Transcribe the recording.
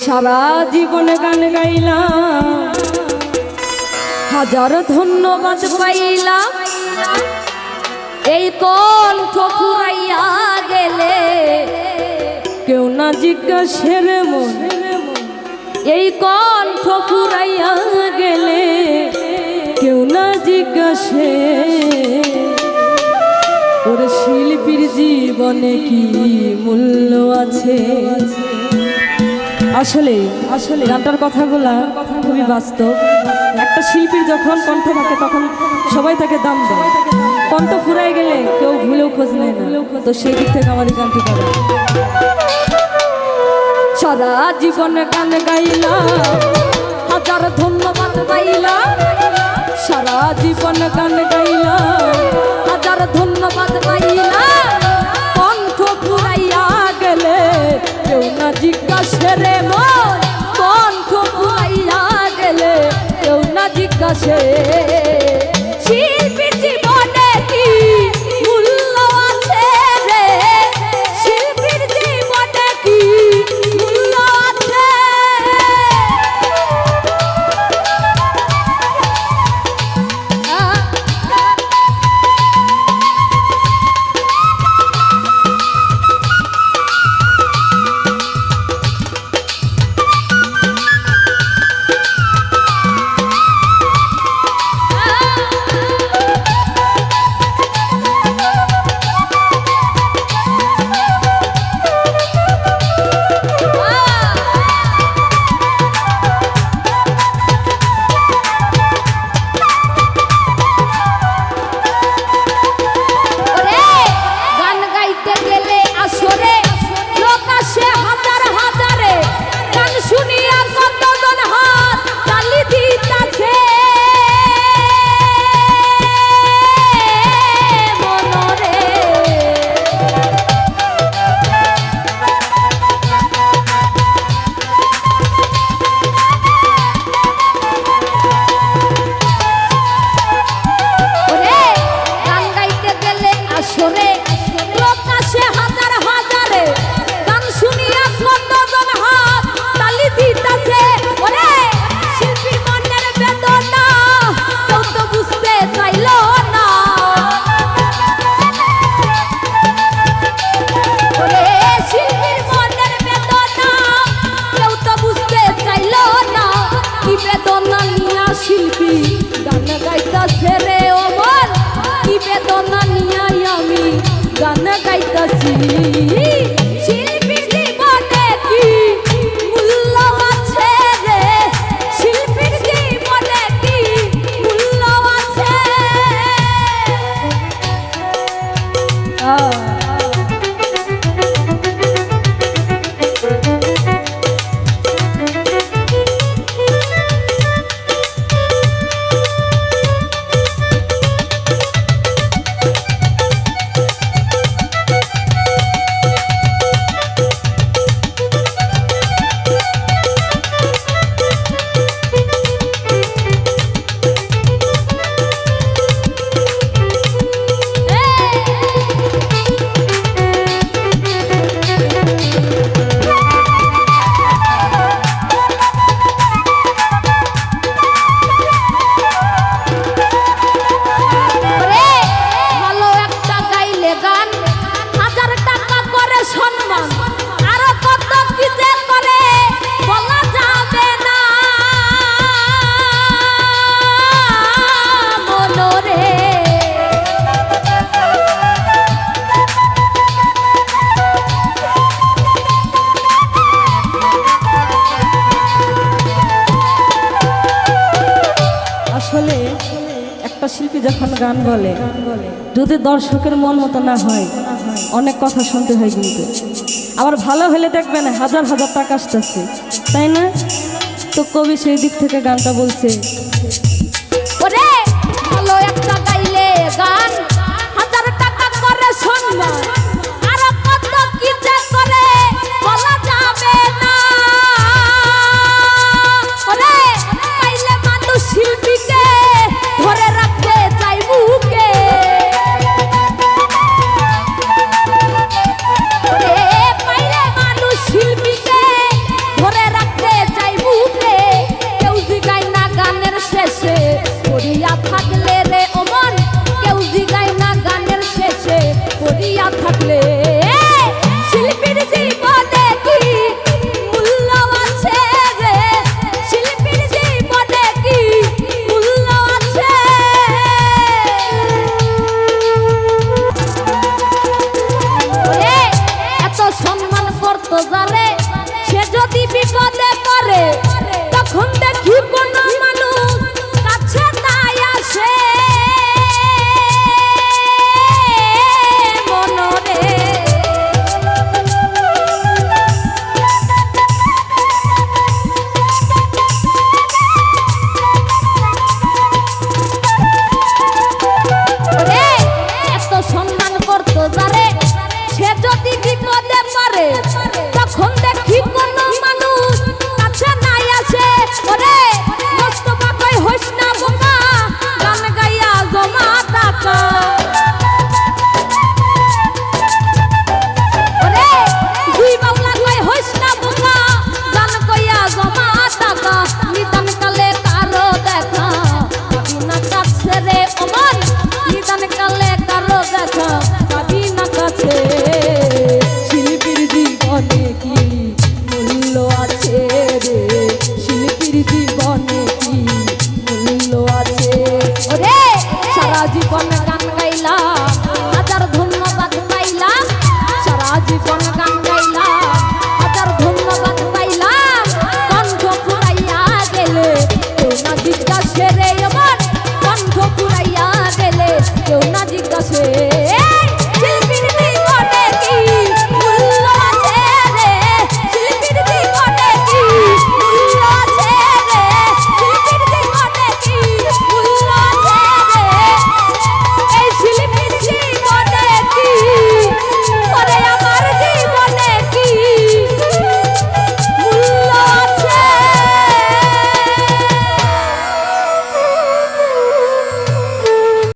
সারা জীবনে গান গাইলাম, হাজার ধন্যবাদ পাইলাম। এই কণ্ঠ ফুরাইয়া গেলে কেউ না জিজ্ঞাসের মন, এই কণ্ঠ ফুরাইয়া গেলে কেউ না জিজ্ঞাসে ওর শিল্পীর জীবনে কি মূল্য আছে। আসলে আসলে গানটার কথাগুলা খুবই বাস্তব। একটা শিল্পীর যখন কণ্ঠ থাকে তখন সবাই তাকে দাম দেয়, কণ্ঠ ফুরাই গেলে কেউ ভুলেও খোঁজ নেয় না। তো সেই দিক থেকে আমার এই গানটি করা। সারা জীবনে গান গাইলাম, হাজার ধন্যবাদ পাইলাম। সারা জীবন গান গাইলাম, হাজার ধন্যবাদ পাইলাম। কণ্ঠ ফুরাইয়া গেলে কেউ না জিজ্ঞাসে রে মন, কণ্ঠ ফুরাইয়া গেলে কেউ না জিজ্ঞাসে শিল্পীর জীবনে কি মূল্য আছে রে, শিল্পীর জীবনে কি মূল্য আছে। শিল্পী গান গাইতাছে রে ও বল, কি বেদনা নিয়াই আমি গান গাইতাছি। শিল্পীর জীবনে কি মূল্য আছে রে, শিল্পীর জীবনে কি মূল্য আছে। একটা শিল্পী যখন গান বলে, যদি দর্শকের মন মতো না হয় অনেক কথা শুনতে হয়, কিন্তু আবার ভালো হলে দেখবেন হাজার হাজার টাকা আসতেছে, তাই না? তো কবি সেই দিক থেকে গানটা বলছে, ওরে ভালো একটা গাইলে গান হাজার টাকা করে সম্মান।